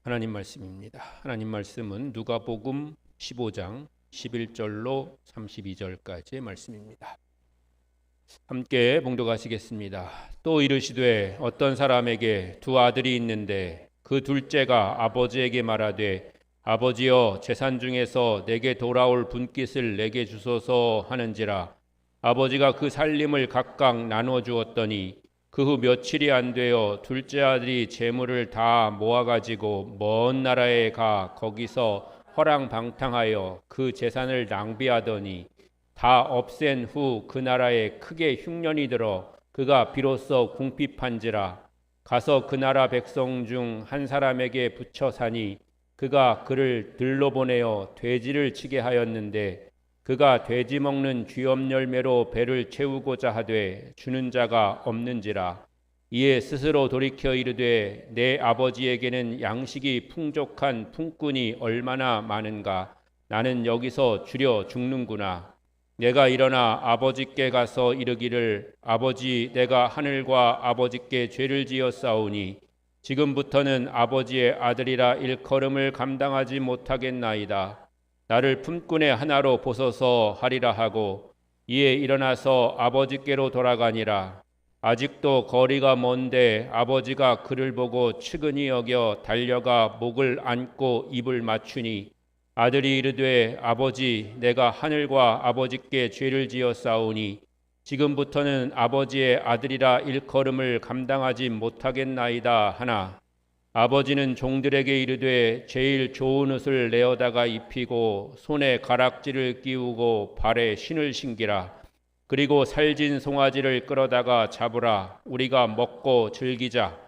하나님 말씀입니다. 하나님 말씀은 누가복음 15장 11절로 32절까지의 말씀입니다. 함께 봉독하시겠습니다. 또 이르시되 어떤 사람에게 두 아들이 있는데 그 둘째가 아버지에게 말하되 아버지여 재산 중에서 내게 돌아올 분깃을 내게 주소서 하는지라. 아버지가 그 살림을 각각 나눠 주었더니 그 후 며칠이 안 되어 둘째 아들이 재물을 다 모아가지고 먼 나라에 가 거기서 허랑방탕하여 그 재산을 낭비하더니 다 없앤 후 그 나라에 크게 흉년이 들어 그가 비로소 궁핍한지라. 가서 그 나라 백성 중 한 사람에게 붙여 사니 그가 그를 들러 보내어 돼지를 치게 하였는데 그가 돼지 먹는 쥐엄 열매로 배를 채우고자 하되 주는 자가 없는지라. 이에 스스로 돌이켜 이르되 내 아버지에게는 양식이 풍족한 품꾼이 얼마나 많은가. 나는 여기서 주려 죽는구나. 내가 일어나 아버지께 가서 이르기를 아버지 내가 하늘과 아버지께 죄를 지었사오니 지금부터는 아버지의 아들이라 일컬음을 감당하지 못하겠나이다. 나를 품꾼의 하나로 보소서 하리라 하고 이에 일어나서 아버지께로 돌아가니라. 아직도 거리가 먼데 아버지가 그를 보고 측은히 여겨 달려가 목을 안고 입을 맞추니 아들이 이르되 아버지 내가 하늘과 아버지께 죄를 지었사오니 지금부터는 아버지의 아들이라 일컬음을 감당하지 못하겠나이다 하나 아버지는 종들에게 이르되 제일 좋은 옷을 내어다가 입히고 손에 가락지를 끼우고 발에 신을 신기라. 그리고 살진 송아지를 끌어다가 잡으라. 우리가 먹고 즐기자.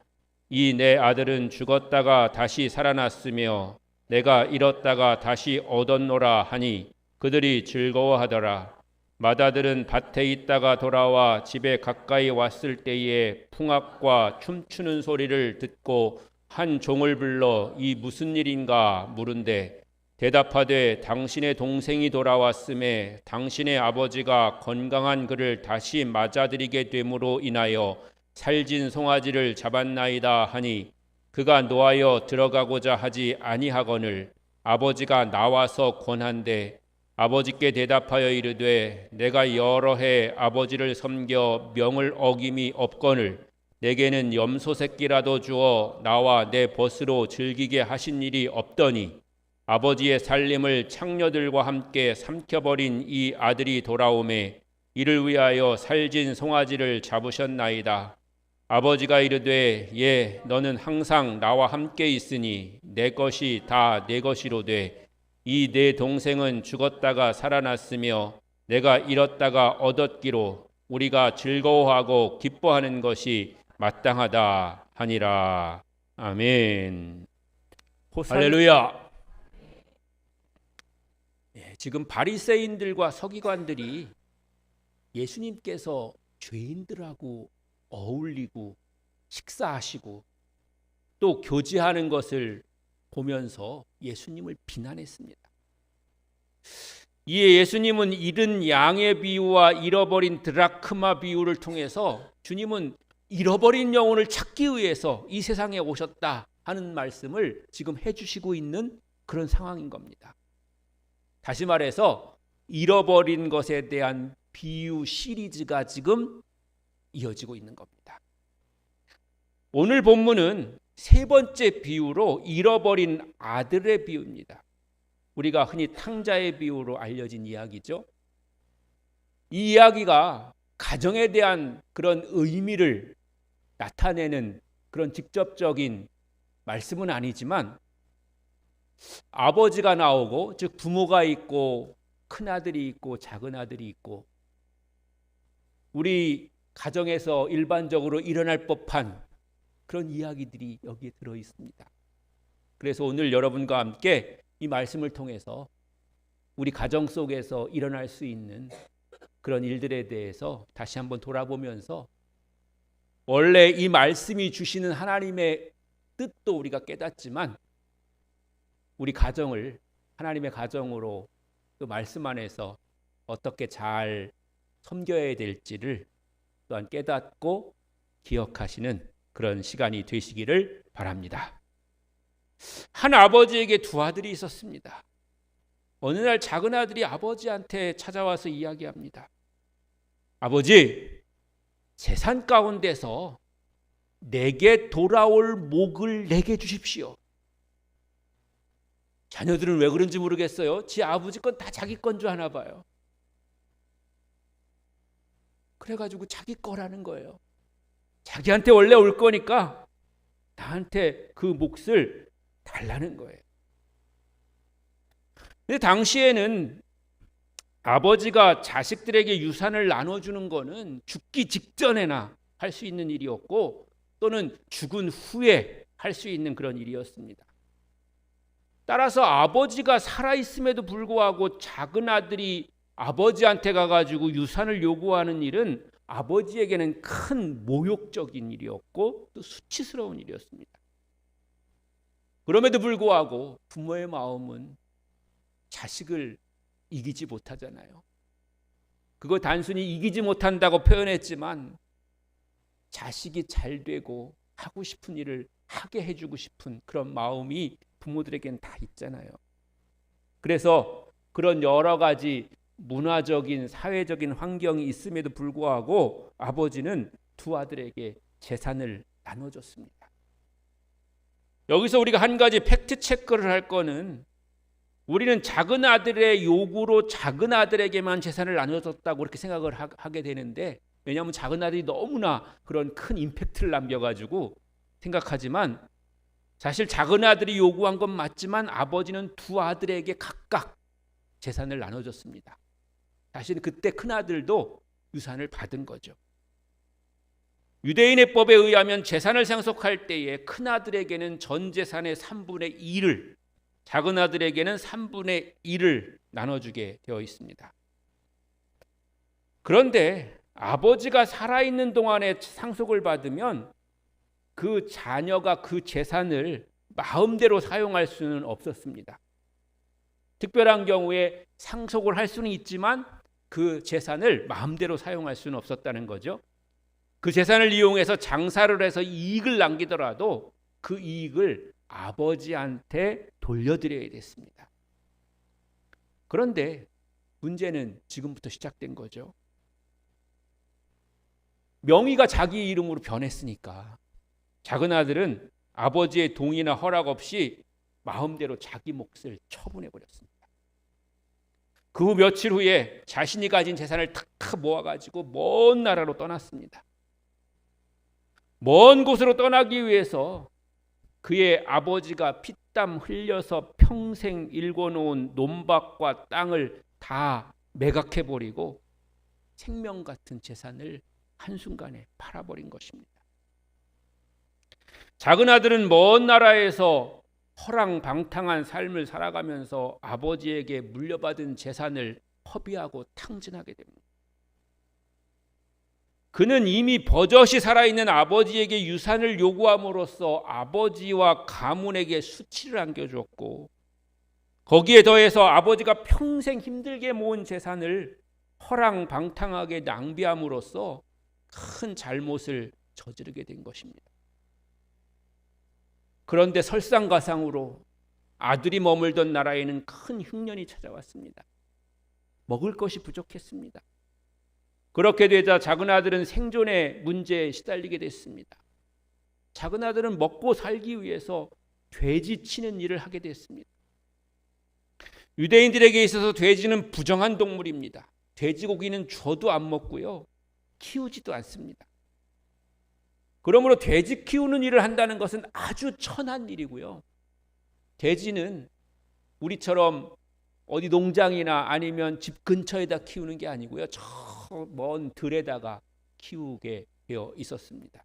이 내 아들은 죽었다가 다시 살아났으며 내가 잃었다가 다시 얻었노라 하니 그들이 즐거워하더라. 맏아들은 밭에 있다가 돌아와 집에 가까이 왔을 때에 풍악과 춤추는 소리를 듣고 한 종을 불러 이 무슨 일인가 물은데 대답하되 당신의 동생이 돌아왔음에 당신의 아버지가 건강한 그를 다시 맞아들이게 됨으로 인하여 살진 송아지를 잡았나이다 하니 그가 노하여 들어가고자 하지 아니하거늘 아버지가 나와서 권한대 아버지께 대답하여 이르되 내가 여러 해 아버지를 섬겨 명을 어김이 없거늘 내게는 염소 새끼라도 주어 나와 내 벗으로 즐기게 하신 일이 없더니 아버지의 살림을 창녀들과 함께 삼켜버린 이 아들이 돌아오매 이를 위하여 살진 송아지를 잡으셨나이다. 아버지가 이르되 예 너는 항상 나와 함께 있으니 내 것이 다 내 것이로되 이 내 동생은 죽었다가 살아났으며 내가 잃었다가 얻었기로 우리가 즐거워하고 기뻐하는 것이 마땅하다 하니라. 아멘. 할렐루야. 지금 바리새인들과 서기관들이 예수님께서 죄인들하고 어울리고 식사하시고 또 교제하는 것을 보면서 예수님을 비난했습니다. 이에 예수님은 잃은 양의 비유와 잃어버린 드라크마 비유를 통해서 주님은 잃어버린 영혼을 찾기 위해서 이 세상에 오셨다 하는 말씀을 지금 해주시고 있는 그런 상황인 겁니다. 다시 말해서 잃어버린 것에 대한 비유 시리즈가 지금 이어지고 있는 겁니다. 오늘 본문은 세 번째 비유로 잃어버린 아들의 비유입니다. 우리가 흔히 탕자의 비유로 알려진 이야기죠. 이 이야기가 가정에 대한 그런 의미를 나타내는 그런 직접적인 말씀은 아니지만 아버지가 나오고 즉 부모가 있고 큰아들이 있고 작은아들이 있고 우리 가정에서 일반적으로 일어날 법한 그런 이야기들이 여기에 들어 있습니다. 그래서 오늘 여러분과 함께 이 말씀을 통해서 우리 가정 속에서 일어날 수 있는 그런 일들에 대해서 다시 한번 돌아보면서 원래 이 말씀이 주시는 하나님의 뜻도 우리가 깨닫지만 우리 가정을 하나님의 가정으로 그 말씀 안에서 어떻게 잘 섬겨야 될지를 또한 깨닫고 기억하시는 그런 시간이 되시기를 바랍니다. 한 아버지에게 두 아들이 있었습니다. 어느 날 작은 아들이 아버지한테 찾아와서 이야기합니다. 아버지, 재산 가운데서 내게 돌아올 목을 내게 주십시오. 자녀들은 왜 그런지 모르겠어요. 지 아버지 건 다 자기 건 줄 아나 봐요. 그래가지고 자기 거라는 거예요. 자기한테 원래 올 거니까 나한테 그 몫을 달라는 거예요. 근데 당시에는 아버지가 자식들에게 유산을 나눠주는 거는 죽기 직전에나 할 수 있는 일이었고, 또는 죽은 후에 할 수 있는 그런 일이었습니다. 따라서 아버지가 살아있음에도 불구하고 작은 아들이 아버지한테 가가지고 유산을 요구하는 일은 아버지에게는 큰 모욕적인 일이었고 또 수치스러운 일이었습니다. 그럼에도 불구하고 부모의 마음은 자식을 이기지 못하잖아요. 그거 단순히 이기지 못한다고 표현했지만 자식이 잘 되고 하고 싶은 일을 하게 해주고 싶은 그런 마음이 부모들에게는 다 있잖아요. 그래서 그런 여러 가지 문화적인 사회적인 환경이 있음에도 불구하고 아버지는 두 아들에게 재산을 나눠줬습니다. 여기서 우리가 한 가지 팩트 체크를 할 거는, 우리는 작은 아들의 요구로 작은 아들에게만 재산을 나눠줬다고 그렇게 생각을 하게 되는데, 왜냐하면 작은 아들이 너무나 그런 큰 임팩트를 남겨가지고 생각하지만, 사실 작은 아들이 요구한 건 맞지만 아버지는 두 아들에게 각각 재산을 나눠줬습니다. 사실 그때 큰 아들도 유산을 받은 거죠. 유대인의 법에 의하면 재산을 상속할 때에 큰 아들에게는 전 재산의 3분의 1을, 작은 아들에게는 3분의 1을 나눠주게 되어 있습니다. 그런데 아버지가 살아있는 동안에 상속을 받으면 그 자녀가 그 재산을 마음대로 사용할 수는 없었습니다. 특별한 경우에 상속을 할 수는 있지만 그 재산을 마음대로 사용할 수는 없었다는 거죠. 그 재산을 이용해서 장사를 해서 이익을 남기더라도 그 이익을 아버지한테 돌려드려야 됐습니다. 그런데 문제는 지금부터 시작된 거죠. 명의가 자기 이름으로 변했으니까 작은 아들은 아버지의 동의나 허락 없이 마음대로 자기 몫을 처분해버렸습니다. 그 후 며칠 후에 자신이 가진 재산을 다 모아가지고 먼 나라로 떠났습니다. 먼 곳으로 떠나기 위해서 그의 아버지가 피땀 흘려서 평생 일궈놓은 논밭과 땅을 다 매각해버리고 생명 같은 재산을 한순간에 팔아버린 것입니다. 작은 아들은 먼 나라에서 허랑방탕한 삶을 살아가면서 아버지에게 물려받은 재산을 허비하고 탕진하게 됩니다. 그는 이미 버젓이 살아있는 아버지에게 유산을 요구함으로써 아버지와 가문에게 수치를 안겨주었고, 거기에 더해서 아버지가 평생 힘들게 모은 재산을 허랑방탕하게 낭비함으로써 큰 잘못을 저지르게 된 것입니다. 그런데 설상가상으로 아들이 머물던 나라에는 큰 흉년이 찾아왔습니다. 먹을 것이 부족했습니다. 그렇게 되자 작은 아들은 생존의 문제에 시달리게 됐습니다. 작은 아들은 먹고 살기 위해서 돼지 치는 일을 하게 됐습니다. 유대인들에게 있어서 돼지는 부정한 동물입니다. 돼지고기는 줘도 안 먹고요, 키우지도 않습니다. 그러므로 돼지 키우는 일을 한다는 것은 아주 천한 일이고요. 돼지는 우리처럼 어디 농장이나 아니면 집 근처에다 키우는 게 아니고요, 저 먼 들에다가 키우게 되어 있었습니다.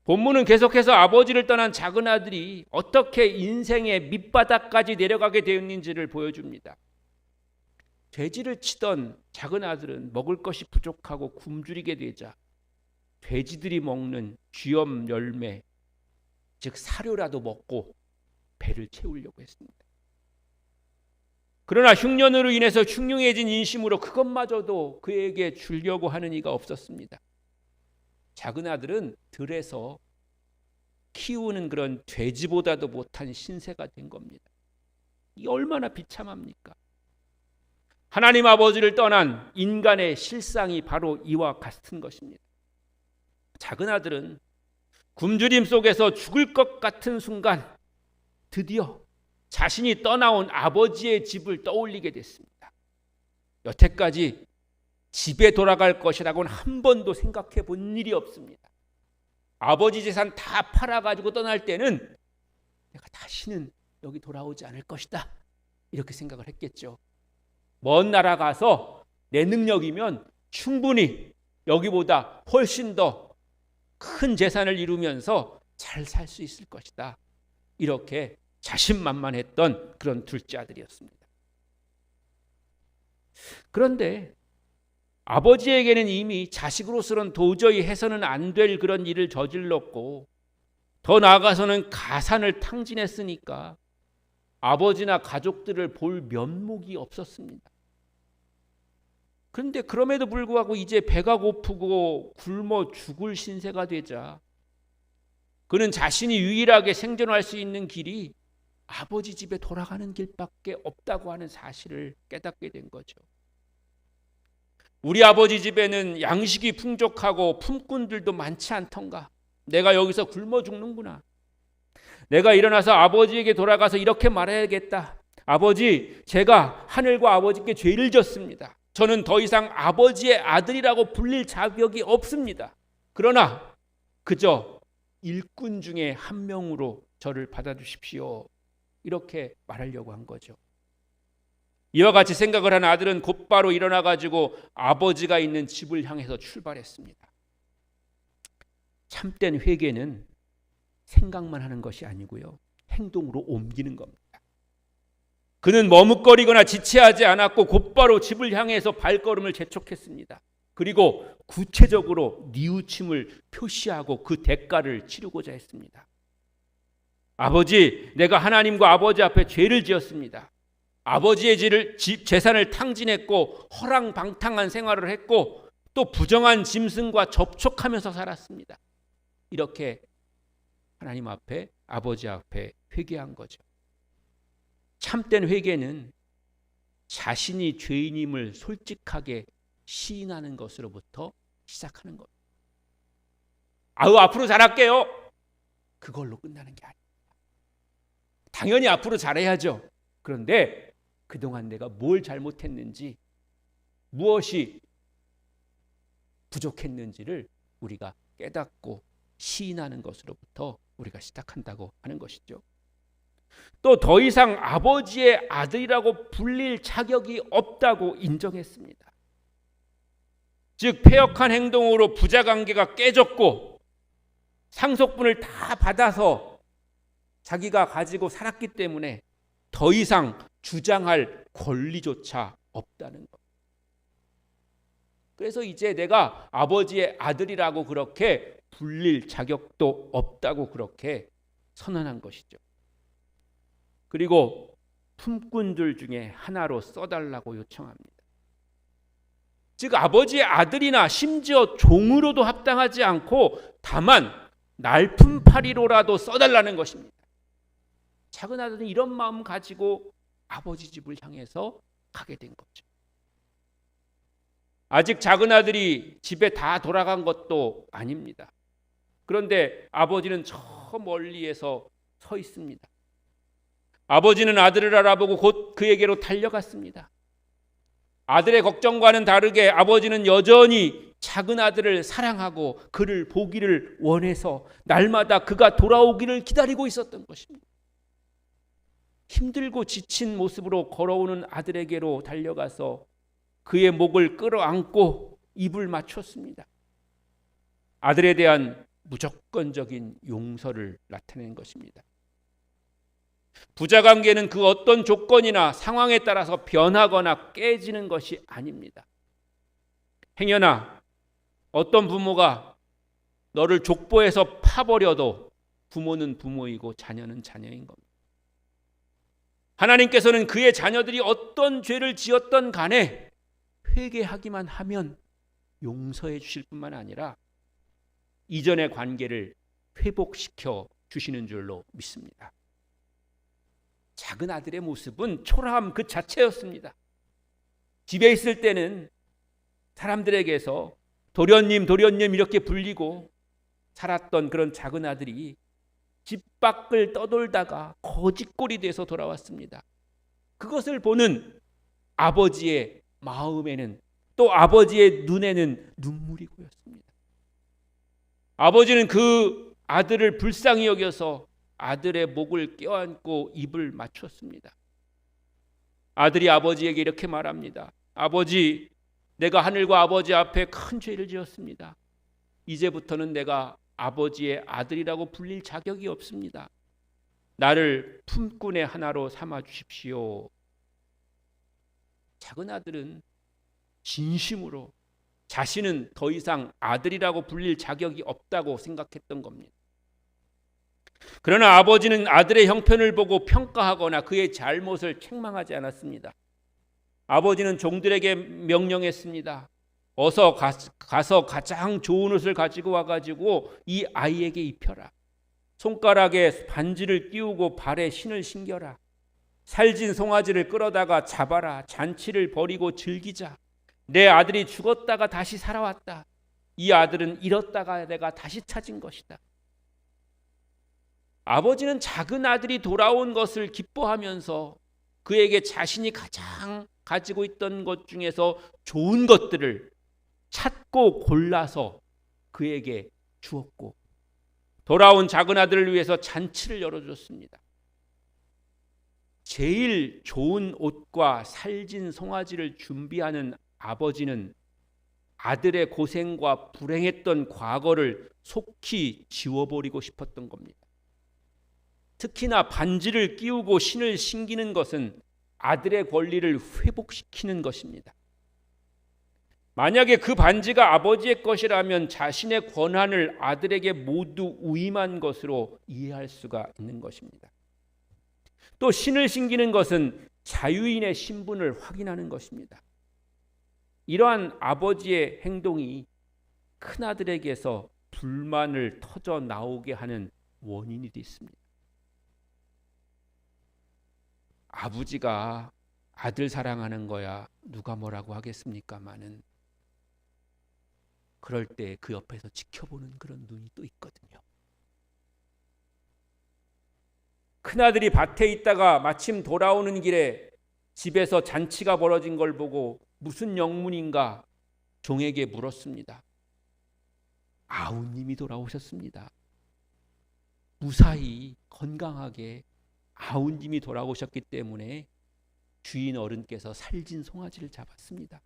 본문은 계속해서 아버지를 떠난 작은 아들이 어떻게 인생의 밑바닥까지 내려가게 되었는지를 보여줍니다. 돼지를 치던 작은 아들은 먹을 것이 부족하고 굶주리게 되자 돼지들이 먹는 쥐염 열매, 즉 사료라도 먹고 배를 채우려고 했습니다. 그러나 흉년으로 인해서 흉흉해진 인심으로 그것마저도 그에게 주려고 하는 이가 없었습니다. 작은 아들은 들에서 키우는 그런 돼지보다도 못한 신세가 된 겁니다. 이 얼마나 비참합니까? 하나님 아버지를 떠난 인간의 실상이 바로 이와 같은 것입니다. 작은 아들은 굶주림 속에서 죽을 것 같은 순간 드디어 자신이 떠나온 아버지의 집을 떠올리게 됐습니다. 여태까지 집에 돌아갈 것이라고는 한 번도 생각해 본 일이 없습니다. 아버지 재산 다 팔아가지고 떠날 때는 내가 다시는 여기 돌아오지 않을 것이다, 이렇게 생각을 했겠죠. 먼 나라 가서 내 능력이면 충분히 여기보다 훨씬 더 큰 재산을 이루면서 잘 살 수 있을 것이다, 이렇게 자신만만했던 그런 둘째 아들이었습니다. 그런데 아버지에게는 이미 자식으로서는 도저히 해서는 안 될 그런 일을 저질렀고, 더 나아가서는 가산을 탕진했으니까 아버지나 가족들을 볼 면목이 없었습니다. 그런데 그럼에도 불구하고 이제 배가 고프고 굶어 죽을 신세가 되자 그는 자신이 유일하게 생존할 수 있는 길이 아버지 집에 돌아가는 길밖에 없다고 하는 사실을 깨닫게 된 거죠. 우리 아버지 집에는 양식이 풍족하고 품꾼들도 많지 않던가. 내가 여기서 굶어 죽는구나. 내가 일어나서 아버지에게 돌아가서 이렇게 말해야겠다. 아버지, 제가 하늘과 아버지께 죄를 졌습니다. 저는 더 이상 아버지의 아들이라고 불릴 자격이 없습니다. 그러나 그저 일꾼 중에 한 명으로 저를 받아주십시오, 이렇게 말하려고 한 거죠. 이와 같이 생각을 한 아들은 곧바로 일어나가지고 아버지가 있는 집을 향해서 출발했습니다. 참된 회개는 생각만 하는 것이 아니고요, 행동으로 옮기는 겁니다. 그는 머뭇거리거나 지체하지 않았고 곧바로 집을 향해서 발걸음을 재촉했습니다. 그리고 구체적으로 뉘우침을 표시하고 그 대가를 치르고자 했습니다. 아버지, 내가 하나님과 아버지 앞에 죄를 지었습니다. 아버지의 재산을 탕진했고 허랑방탕한 생활을 했고 또 부정한 짐승과 접촉하면서 살았습니다. 이렇게 하나님 앞에, 아버지 앞에 회개한 거죠. 참된 회개는 자신이 죄인임을 솔직하게 시인하는 것으로부터 시작하는 겁니다. 앞으로 잘할게요, 그걸로 끝나는 게 아닙니다. 당연히 앞으로 잘해야죠. 그런데 그동안 내가 뭘 잘못했는지, 무엇이 부족했는지를 우리가 깨닫고 시인하는 것으로부터 우리가 시작한다고 하는 것이죠. 또 더 이상 아버지의 아들이라고 불릴 자격이 없다고 인정했습니다. 즉 패역한 행동으로 부자관계가 깨졌고 상속분을 다 받아서 자기가 가지고 살았기 때문에 더 이상 주장할 권리조차 없다는 것. 그래서 이제 내가 아버지의 아들이라고 그렇게 불릴 자격도 없다고 그렇게 선언한 것이죠. 그리고 품꾼들 중에 하나로 써달라고 요청합니다. 즉 아버지의 아들이나 심지어 종으로도 합당하지 않고 다만 날품팔이로라도 써달라는 것입니다. 작은 아들은 이런 마음 가지고 아버지 집을 향해서 가게 된 거죠. 아직 작은 아들이 집에 다 돌아간 것도 아닙니다. 그런데 아버지는 저 멀리에서 서 있습니다. 아버지는 아들을 알아보고 곧 그에게로 달려갔습니다. 아들의 걱정과는 다르게 아버지는 여전히 작은 아들을 사랑하고 그를 보기를 원해서 날마다 그가 돌아오기를 기다리고 있었던 것입니다. 힘들고 지친 모습으로 걸어오는 아들에게로 달려가서 그의 목을 끌어안고 입을 맞췄습니다. 아들에 대한 무조건적인 용서를 나타낸 것입니다. 부자관계는 그 어떤 조건이나 상황에 따라서 변하거나 깨지는 것이 아닙니다. 행여나 어떤 부모가 너를 족보에서 파버려도 부모는 부모이고 자녀는 자녀인 겁니다. 하나님께서는 그의 자녀들이 어떤 죄를 지었던 간에 회개하기만 하면 용서해 주실 뿐만 아니라 이전의 관계를 회복시켜 주시는 줄로 믿습니다. 작은 아들의 모습은 초라함 그 자체였습니다. 집에 있을 때는 사람들에게서 도련님 이렇게 불리고 살았던 그런 작은 아들이 집 밖을 떠돌다가 거지꼴이 돼서 돌아왔습니다. 그것을 보는 아버지의 마음에는, 또 아버지의 눈에는 눈물이 고였습니다. 아버지는 그 아들을 불쌍히 여겨서 아들의 목을 껴안고 입을 맞췄습니다. 아들이 아버지에게 이렇게 말합니다. 아버지, 내가 하늘과 아버지 앞에 큰 죄를 지었습니다. 이제부터는 내가 아버지의 아들이라고 불릴 자격이 없습니다. 나를 품꾼의 하나로 삼아 주십시오. 작은 아들은 진심으로 자신은 더 이상 아들이라고 불릴 자격이 없다고 생각했던 겁니다. 그러나 아버지는 아들의 형편을 보고 평가하거나 그의 잘못을 책망하지 않았습니다. 아버지는 종들에게 명령했습니다. 어서 가서 가장 좋은 옷을 가지고 와가지고 이 아이에게 입혀라. 손가락에 반지를 끼우고 발에 신을 신겨라. 살진 송아지를 끌어다가 잡아라. 잔치를 벌이고 즐기자. 내 아들이 죽었다가 다시 살아왔다. 이 아들은 잃었다가 내가 다시 찾은 것이다. 아버지는 작은 아들이 돌아온 것을 기뻐하면서 그에게 자신이 가장 가지고 있던 것 중에서 좋은 것들을 찾고 골라서 그에게 주었고, 돌아온 작은 아들을 위해서 잔치를 열어줬습니다. 제일 좋은 옷과 살진 송아지를 준비하는 아버지는 아들의 고생과 불행했던 과거를 속히 지워버리고 싶었던 겁니다. 특히나 반지를 끼우고 신을 신기는 것은 아들의 권리를 회복시키는 것입니다. 만약에 그 반지가 아버지의 것이라면 자신의 권한을 아들에게 모두 위임한 것으로 이해할 수가 있는 것입니다. 또 신을 신기는 것은 자유인의 신분을 확인하는 것입니다. 이러한 아버지의 행동이 큰아들에게서 불만을 터져 나오게 하는 원인이 됐습니다. 아버지가 아들 사랑하는 거야 누가 뭐라고 하겠습니까마는, 그럴 때 그 옆에서 지켜보는 그런 눈이 또 있거든요. 큰아들이 밭에 있다가 마침 돌아오는 길에 집에서 잔치가 벌어진 걸 보고 무슨 영문인가 종에게 물었습니다. 아우님이 돌아오셨습니다. 무사히 건강하게 아우님이 돌아오셨기 때문에 주인 어른께서 살진 송아지를 잡았습니다.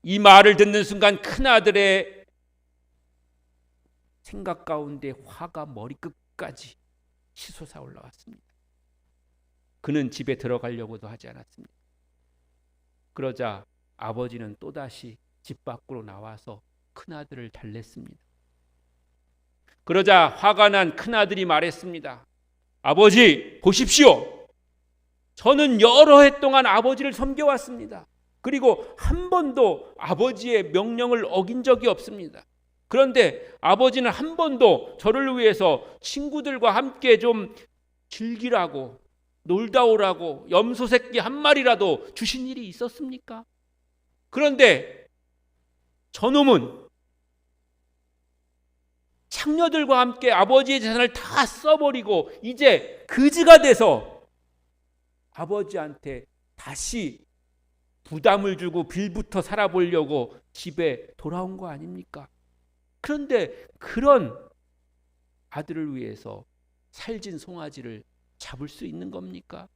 이 말을 듣는 순간 큰아들의 생각 가운데 화가 머리끝까지 치솟아 올라왔습니다. 그는 집에 들어가려고도 하지 않았습니다. 그러자 아버지는 또다시 집 밖으로 나와서 큰아들을 달랬습니다. 그러자 화가 난 큰아들이 말했습니다. 아버지, 보십시오. 저는 여러 해 동안 아버지를 섬겨왔습니다. 그리고 한 번도 아버지의 명령을 어긴 적이 없습니다. 그런데 아버지는 한 번도 저를 위해서 친구들과 함께 좀 즐기라고, 놀다 오라고 염소 새끼 한 마리라도 주신 일이 있었습니까? 그런데 저놈은 창녀들과 함께 아버지의 재산을 다 써버리고 이제 그지가 돼서 아버지한테 다시 부담을 주고 빌부터 살아보려고 집에 돌아온 거 아닙니까? 그런데 그런 아들을 위해서 살진 송아지를 잡을 수 있는 겁니까?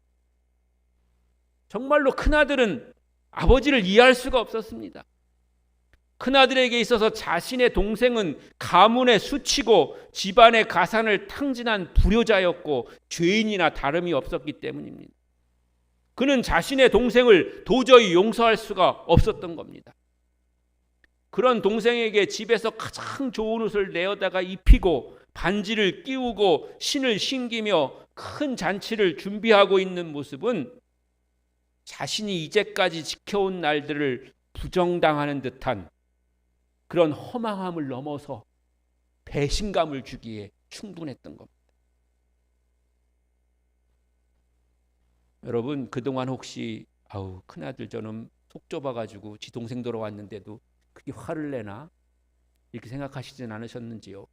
정말로 큰아들은 아버지를 이해할 수가 없었습니다. 큰아들에게 있어서 자신의 동생은 가문의 수치고 집안의 가산을 탕진한 불효자였고 죄인이나 다름이 없었기 때문입니다. 그는 자신의 동생을 도저히 용서할 수가 없었던 겁니다. 그런 동생에게 집에서 가장 좋은 옷을 내어다가 입히고 반지를 끼우고 신을 신기며 큰 잔치를 준비하고 있는 모습은 자신이 이제까지 지켜온 날들을 부정당하는 듯한 그런 허망함을 넘어서 배신감을 주기에 충분했던 겁니다. 여러분 그동안 혹시 큰아들 저놈 속 좁아가지고 지 동생 돌아왔는데도 그게 화를 내나 이렇게 생각하시진 않으셨는지요?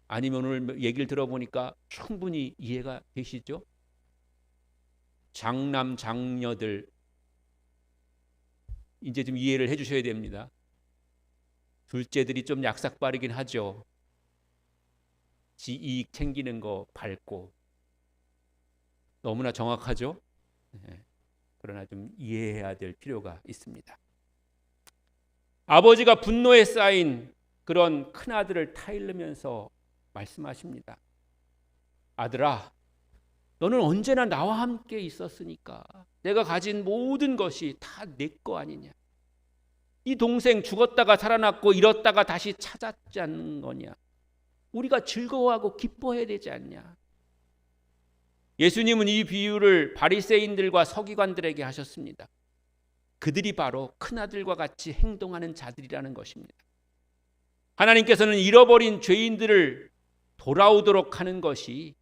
아니면 오늘 얘기를 들어보니까 충분히 이해가 되시죠? 장남 장녀들 이제 좀 이해를 해주셔야 됩니다. 둘째들이 좀 약삭빠르긴 하죠. 지 이익 챙기는 거 밟고 너무나 정확하죠. 그러나 좀 이해해야 될 필요가 있습니다. 아버지가 분노에 쌓인 그런 큰아들을 타일르면서 말씀하십니다. 아들아, 너는 언제나 나와 함께 있었으니까 내가 가진 모든 것이 다 내 거 아니냐. 이 동생 죽었다가 살아났고 잃었다가 다시 찾았지 않는 거냐. 우리가 즐거워하고 기뻐해야 되지 않냐. 예수님은 이 비유를 바리새인들과 서기관들에게 하셨습니다. 그들이 바로 큰아들과 같이 행동하는 자들이라는 것입니다. 하나님께서는 잃어버린 죄인들을 돌아오도록 하는 것이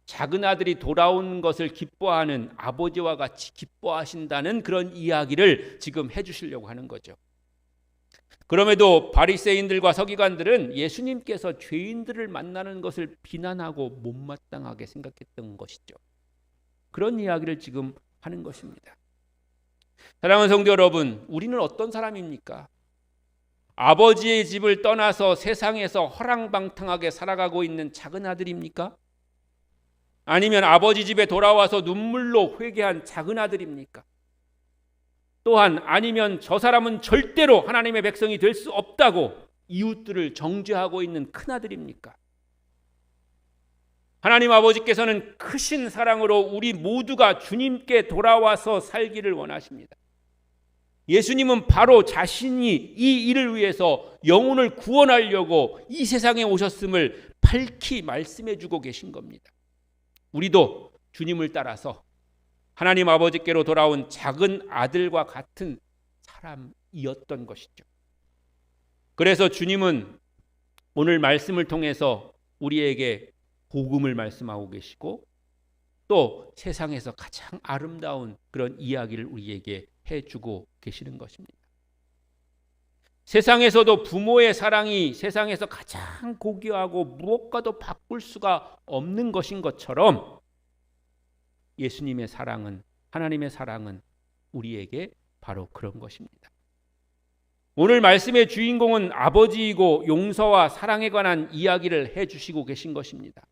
작은 아들이 돌아온 것을 기뻐하는 아버지와 같이 기뻐하신다는 그런 이야기를 지금 해주시려고 하는 거죠. 그럼에도 바리새인들과 서기관들은 예수님께서 죄인들을 만나는 것을 비난하고 못마땅하게 생각했던 것이죠. 그런 이야기를 지금 하는 것입니다. 사랑하는 성도 여러분, 우리는 어떤 사람입니까? 아버지의 집을 떠나서 세상에서 허랑방탕하게 살아가고 있는 작은 아들입니까? 아니면 아버지 집에 돌아와서 눈물로 회개한 작은 아들입니까? 또한 아니면 저 사람은 절대로 하나님의 백성이 될 수 없다고 이웃들을 정죄하고 있는 큰아들입니까? 하나님 아버지께서는 크신 사랑으로 우리 모두가 주님께 돌아와서 살기를 원하십니다. 예수님은 바로 자신이 이 일을 위해서 영혼을 구원하려고 이 세상에 오셨음을 밝히 말씀해 주고 계신 겁니다. 우리도 주님을 따라서 하나님 아버지께로 돌아온 작은 아들과 같은 사람이었던 것이죠. 그래서 주님은 오늘 말씀을 통해서 우리에게 복음을 말씀하고 계시고 또 세상에서 가장 아름다운 그런 이야기를 우리에게 해주고 계시는 것입니다. 세상에서도 부모의 사랑이 세상에서 가장 고귀하고 무엇과도 바꿀 수가 없는 것인 것처럼 예수님의 사랑은, 하나님의 사랑은 우리에게 바로 그런 것입니다. 오늘 말씀의 주인공은 아버지이고 용서와 사랑에 관한 이야기를 해주시고 계신 것입니다.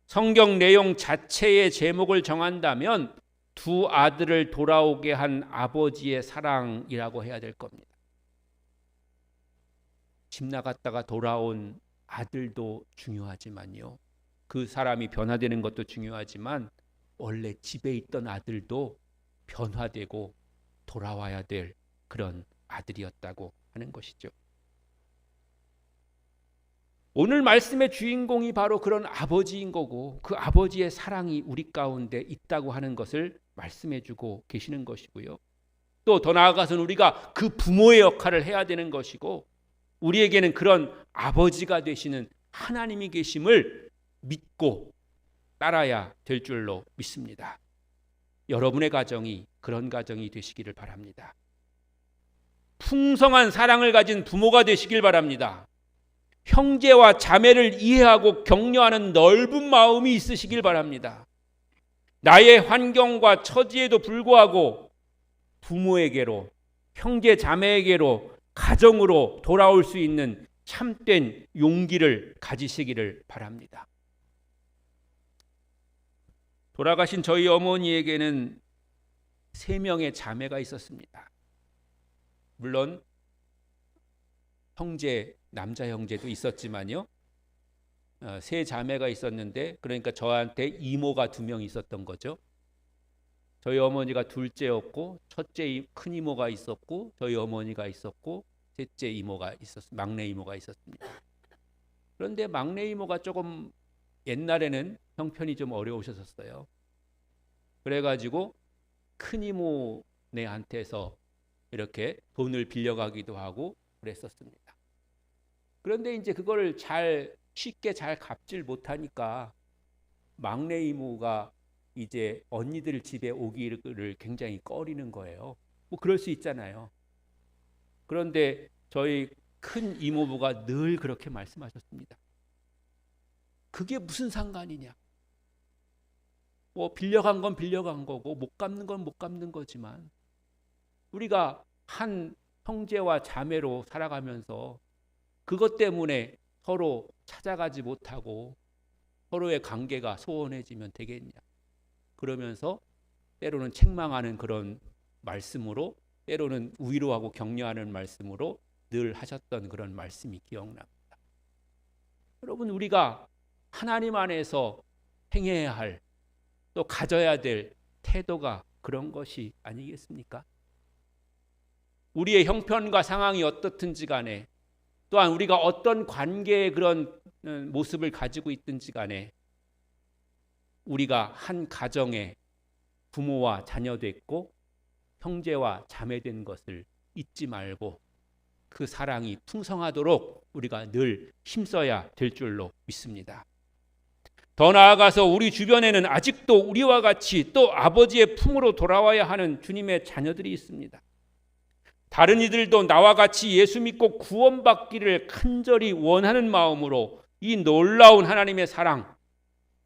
성경 내용 자체의 제목을 정한다면 두 아들을 돌아오게 한 아버지의 사랑이라고 해야 될 겁니다. 집 나갔다가 돌아온 아들도 중요하지만요. 그 사람이 변화되는 것도 중요하지만 원래 집에 있던 아들도 변화되고 돌아와야 될 그런 아들이었다고 하는 것이죠. 오늘 말씀의 주인공이 바로 그런 아버지인 거고 그 아버지의 사랑이 우리 가운데 있다고 하는 것을 말씀해 주고 계시는 것이고요. 또 더 나아가서는 우리가 그 부모의 역할을 해야 되는 것이고 우리에게는 그런 아버지가 되시는 하나님이 계심을 믿고 따라야 될 줄로 믿습니다. 여러분의 가정이 그런 가정이 되시기를 바랍니다. 풍성한 사랑을 가진 부모가 되시길 바랍니다. 형제와 자매를 이해하고 격려하는 넓은 마음이 있으시길 바랍니다. 나의 환경과 처지에도 불구하고 부모에게로, 형제 자매에게로, 가정으로 돌아올 수 있는 참된 용기를 가지시기를 바랍니다. 돌아가신 저희 어머니에게는 3명의 자매가 있었습니다. 물론 형제, 남자 형제도 있었지만요. 3자매가 있었는데 그러니까 저한테 이모가 2명 있었던 거죠. 저희 어머니가 둘째였고 첫째 큰 이모가 있었고 저희 어머니가 있었고 셋째 이모가 막내 이모가 있었습니다. 그런데 막내 이모가 조금 옛날에는 형편이 좀 어려우셨었어요. 그래가지고 큰 이모네한테서 이렇게 돈을 빌려가기도 하고 그랬었습니다. 그런데 이제 그걸 잘 쉽게 잘 갚질 못하니까 막내 이모가 이제 언니들 집에 오기를 굉장히 꺼리는 거예요. 뭐 그럴 수 있잖아요. 그런데 저희 큰 이모부가 늘 그렇게 말씀하셨습니다. 그게 무슨 상관이냐? 뭐 빌려간 건 빌려간 거고 못 갚는 건 못 갚는 거지만 우리가 한 형제와 자매로 살아가면서 그것 때문에 서로 찾아가지 못하고 서로의 관계가 소원해지면 되겠냐? 그러면서 때로는 책망하는 그런 말씀으로, 때로는 위로하고 격려하는 말씀으로 늘 하셨던 그런 말씀이 기억납니다. 여러분, 우리가 하나님 안에서 행해야 할, 또 가져야 될 태도가 그런 것이 아니겠습니까? 우리의 형편과 상황이 어떻든지 간에, 또한 우리가 어떤 관계의 그런 모습을 가지고 있든지 간에 우리가 한 가정에 부모와 자녀 됐고 형제와 자매 된 것을 잊지 말고 그 사랑이 풍성하도록 우리가 늘 힘써야 될 줄로 믿습니다. 더 나아가서 우리 주변에는 아직도 우리와 같이 또 아버지의 품으로 돌아와야 하는 주님의 자녀들이 있습니다. 다른 이들도 나와 같이 예수 믿고 구원받기를 간절히 원하는 마음으로 이 놀라운 하나님의 사랑,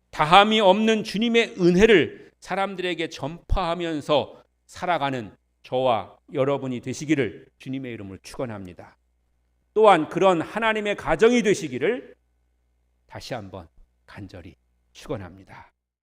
다함이 없는 주님의 은혜를 사람들에게 전파하면서 살아가는 저와 여러분이 되시기를 주님의 이름으로 축원합니다. 또한 그런 하나님의 가정이 되시기를 다시 한번 간절히 축원합니다.